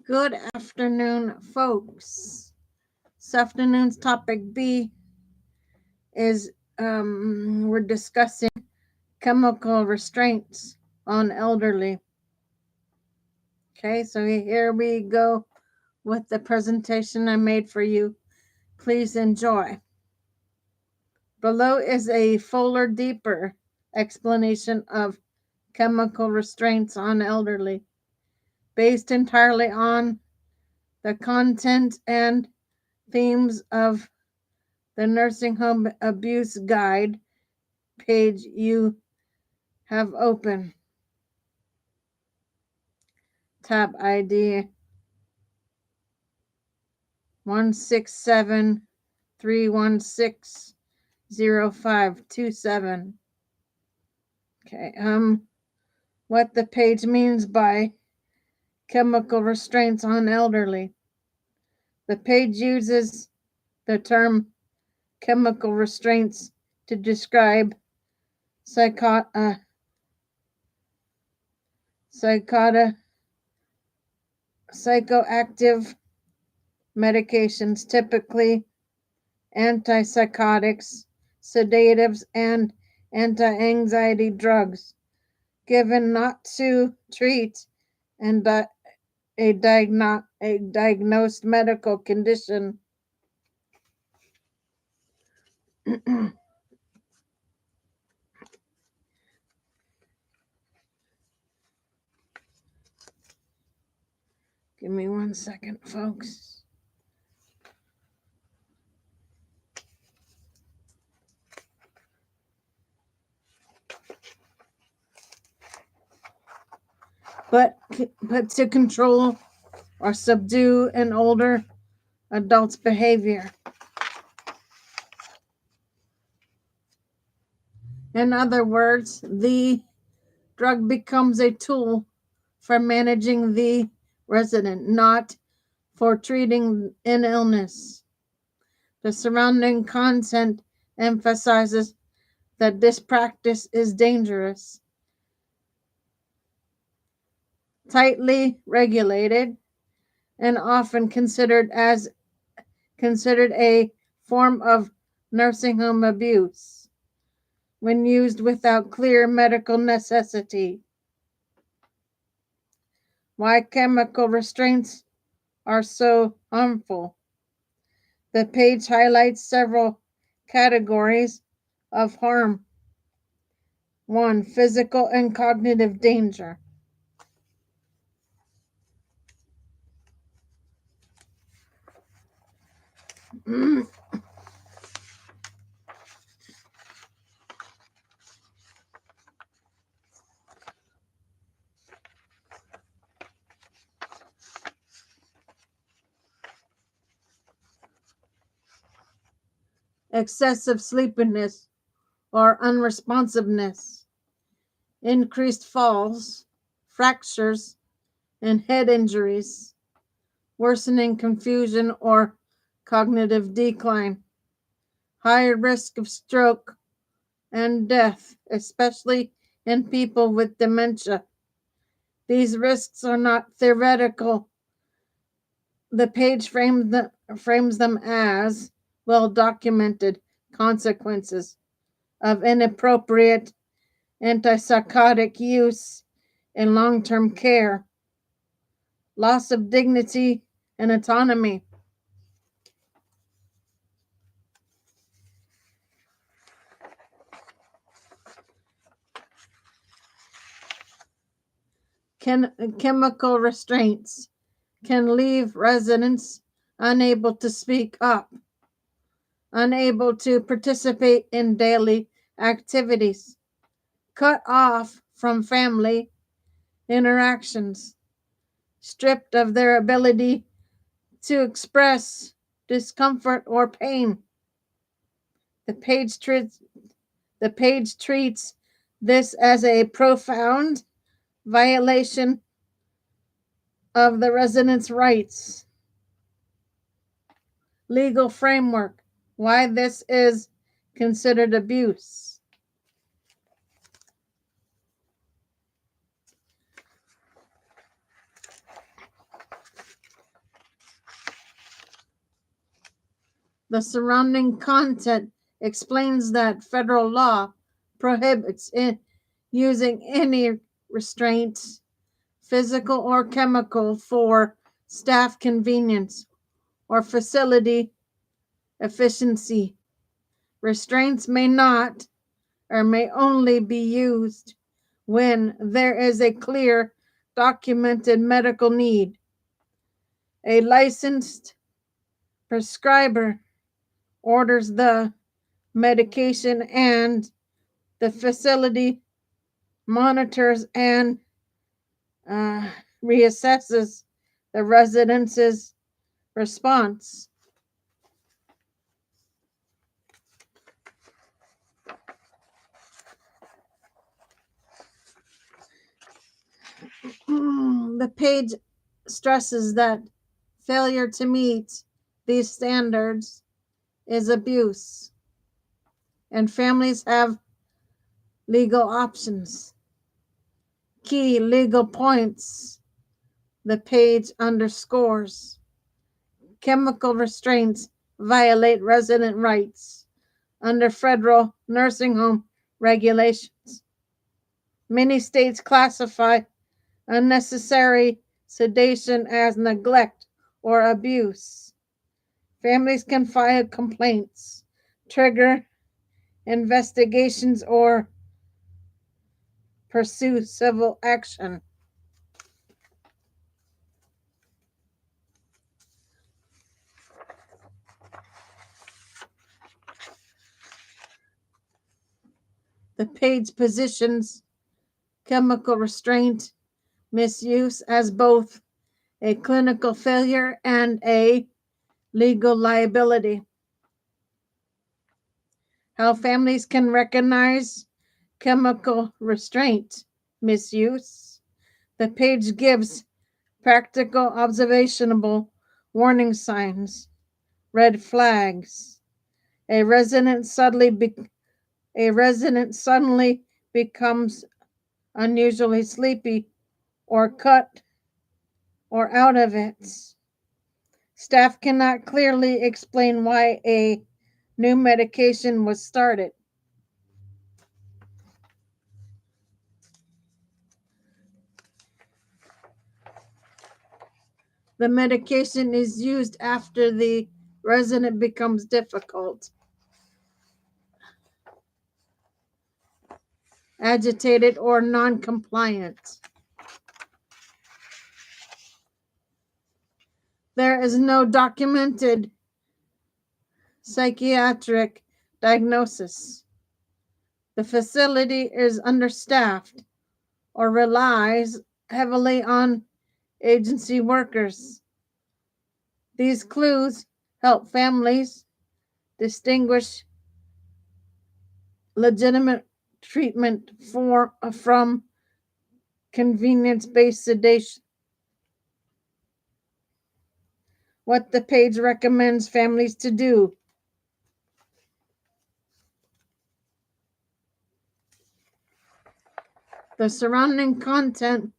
Good afternoon, folks. This afternoon's topic B is we're discussing chemical restraints on elderly. Okay, so here we go with the presentation I made for you. Please enjoy. Below is a fuller, deeper explanation of chemical restraints on elderly, based entirely on the content and themes of the Nursing Home Abuse Guide page you have open. Tab ID 167-316-0527. Okay, what the page means by chemical restraints on elderly. The page uses the term chemical restraints to describe psychoactive medications, typically antipsychotics, sedatives, and anti-anxiety drugs, given not to treat a diagnosed medical condition. Give me 1 second, folks. But to control or subdue an older adult's behavior. In other words, the drug becomes a tool for managing the resident, not for treating an illness. The surrounding content emphasizes that this practice is dangerous, tightly regulated, and often considered a form of nursing home abuse when used without clear medical necessity. Why chemical restraints are so harmful. The page highlights several categories of harm. 1. Physical and cognitive danger. Excessive sleepiness or unresponsiveness, increased falls, fractures, and head injuries, worsening confusion or cognitive decline, higher risk of stroke and death, especially in people with dementia. These risks are not theoretical. The page frames them as well-documented consequences of inappropriate antipsychotic use in long-term care, loss of dignity and autonomy. Chemical restraints can leave residents unable to speak up, unable to participate in daily activities, cut off from family interactions, stripped of their ability to express discomfort or pain. The page treats this as a profound violation of the residents' rights. Legal framework. Why this is considered abuse. The surrounding content explains that federal law prohibits using any restraints, physical or chemical, for staff convenience or facility efficiency. Restraints may not or may only be used when there is a clear documented medical need. A licensed prescriber orders the medication and the facility monitors and uh, reassesses the residents' response. The page stresses that failure to meet these standards is abuse, and families have legal options. Key legal points the page underscores: chemical restraints violate resident rights under federal nursing home regulations. Many states classify unnecessary sedation as neglect or abuse. Families can file complaints, trigger investigations, or pursue civil action. The page positions chemical restraint misuse as both a clinical failure and a legal liability. How families can recognize chemical restraint misuse. The page gives practical observable warning signs, red flags. A resident suddenly becomes unusually sleepy or cut or out of it. Staff cannot clearly explain why a new medication was started. The medication is used after the resident becomes difficult, agitated, or non-compliant. There is no documented psychiatric diagnosis. The facility is understaffed or relies heavily on agency workers. These clues help families distinguish legitimate treatment from convenience-based sedation. What the page recommends families to do: the surrounding content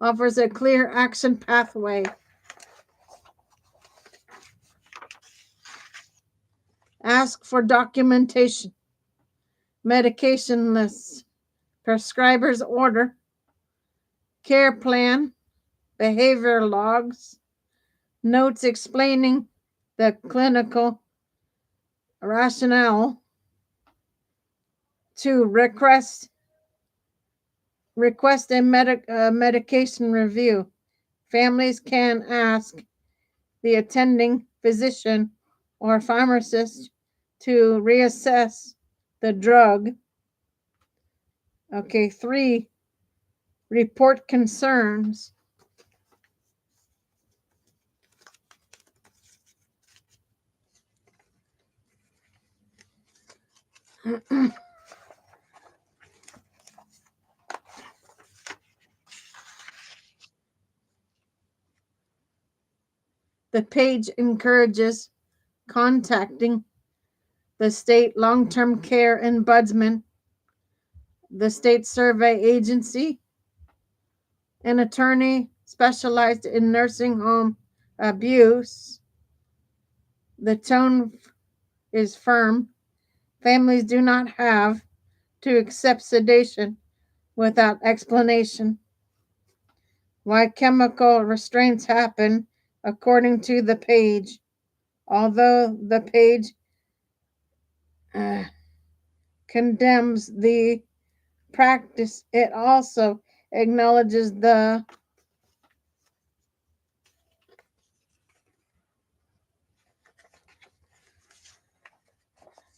offers a clear action pathway. Ask for documentation, medication lists, prescriber's order, care plan, behavior logs, notes explaining the clinical rationale. To request a medication review. Families can ask the attending physician or pharmacist to reassess the drug. Okay, 3, report concerns. The page encourages contacting the state long-term care ombudsman, the state survey agency, an attorney specialized in nursing home abuse, the tone is firm. Families do not have to accept sedation without explanation. Why chemical restraints happen according to the page. Although the page uh, condemns the practice, it also acknowledges the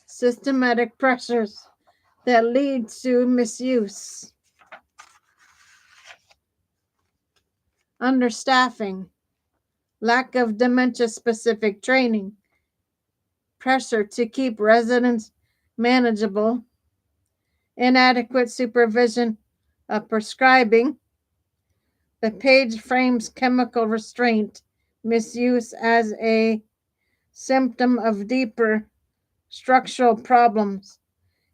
systematic pressures that lead to misuse. Understaffing, lack of dementia-specific training, pressure to keep residents manageable, inadequate supervision of prescribing. The page frames chemical restraint misuse as a symptom of deeper structural problems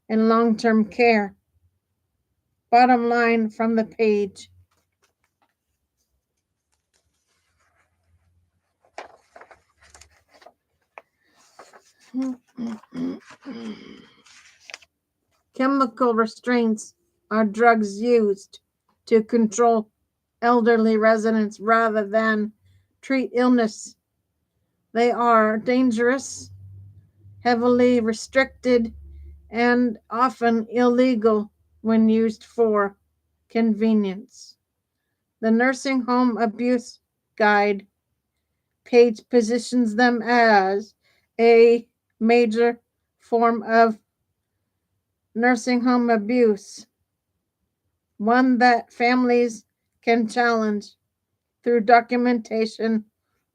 in long-term care. Bottom line from the page. Chemical restraints are drugs used to control elderly residents rather than treat illness. They are dangerous, heavily restricted, and often illegal when used for convenience. The Nursing Home Abuse Guide page positions them as a major form of nursing home abuse, one that families can challenge through documentation,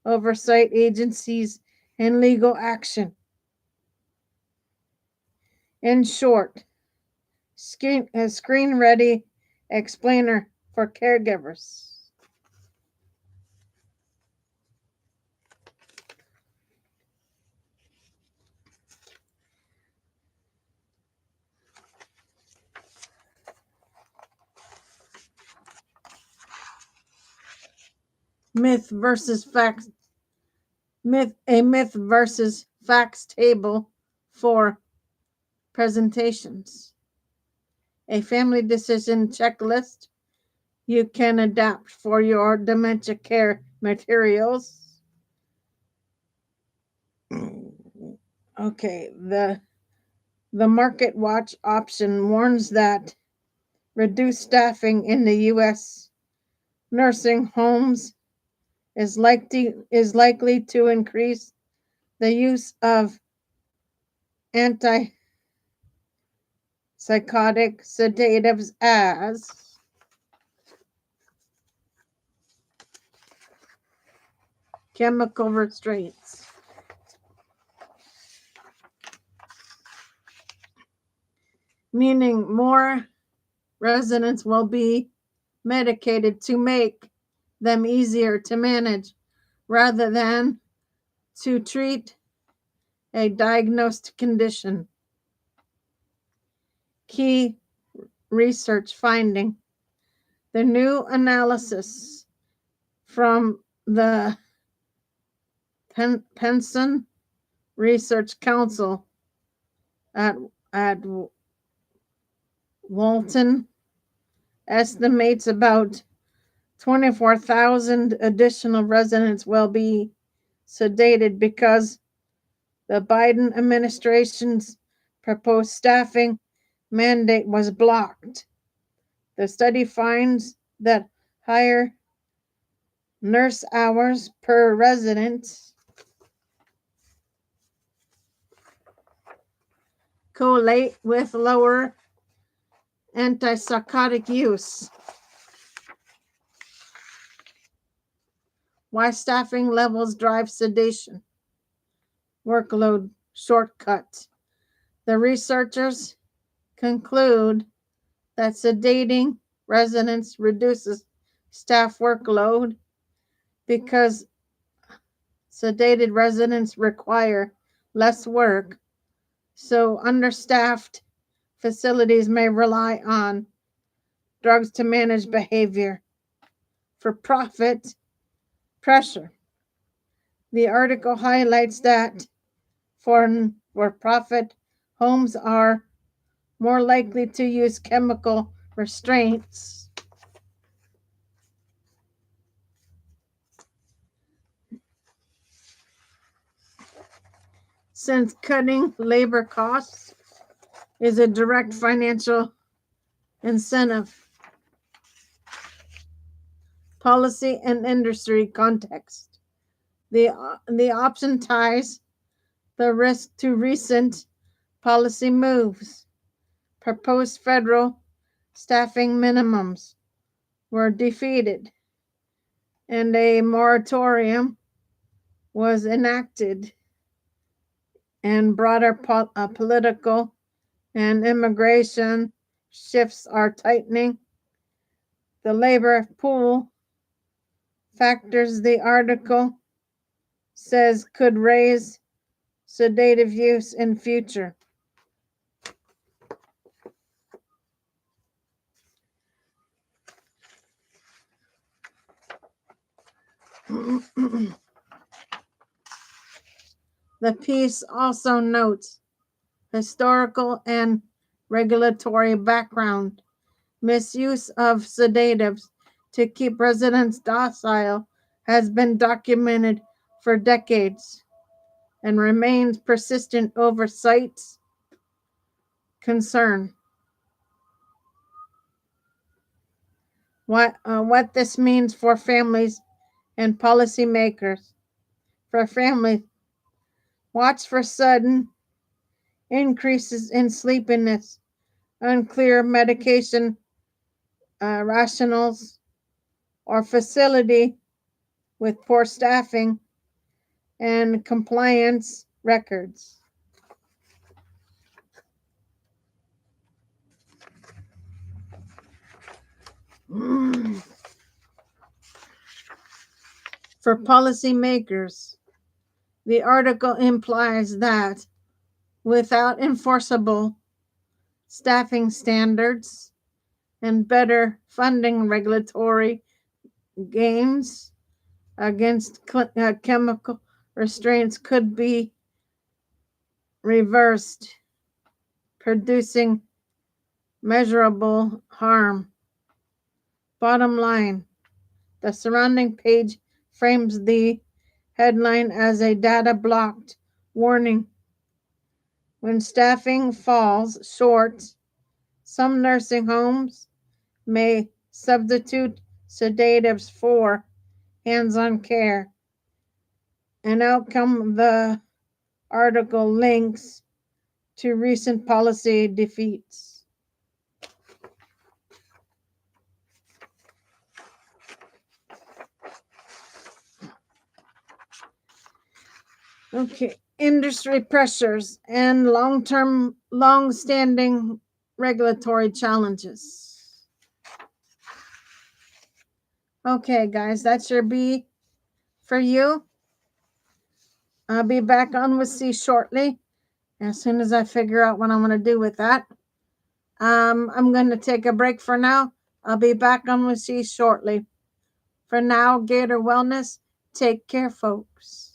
oversight agencies, and legal action. In short, a screen-ready explainer for caregivers. Myth versus facts. Myth versus facts table for presentations. A family decision checklist you can adapt for your dementia care materials. Okay, the Market Watch option warns that reduced staffing in the U.S. nursing homes is likely to increase the use of antipsychotic sedatives as chemical restraints. Meaning more residents will be medicated to make them easier to manage rather than to treat a diagnosed condition. Key research finding. The new analysis from the Penson Research Council at Walton estimates about 24,000 additional residents will be sedated because the Biden administration's proposed staffing mandate was blocked. The study finds that higher nurse hours per resident correlate with lower antipsychotic use. Why staffing levels drive sedation. Workload shortcut. The researchers conclude that sedating residents reduces staff workload because sedated residents require less work, so understaffed facilities may rely on drugs to manage behavior. For profit pressure. The article highlights that for For profit homes are more likely to use chemical restraints. Since cutting labor costs is a direct financial incentive, policy and industry context. The option ties the risk to recent policy moves. Proposed federal staffing minimums were defeated, and a moratorium was enacted, and broader political and immigration shifts are tightening the labor pool. Factors the article says could raise sedative use in future. The piece also notes historical and regulatory background. Misuse of sedatives to keep residents docile has been documented for decades and remains persistent oversight concern. What this means for families and policymakers. For families, watch for sudden increases in sleepiness, unclear medication rationals, or facility with poor staffing and compliance records. For policymakers, the article implies that without enforceable staffing standards and better funding, regulatory gains against chemical restraints could be reversed, producing measurable harm. Bottom line, the surrounding page frames the headline as a data blocked warning. When staffing falls short, some nursing homes may substitute sedatives for hands-on care. An outcome the article links to recent policy defeats. Okay, industry pressures and long-standing regulatory challenges. Okay, guys, that's your B for you. I'll be back on with C shortly, as soon as I figure out what I'm going to do with that. I'm going to take a break for now. I'll be back on with C shortly. For now, Gator Wellness, take care, folks.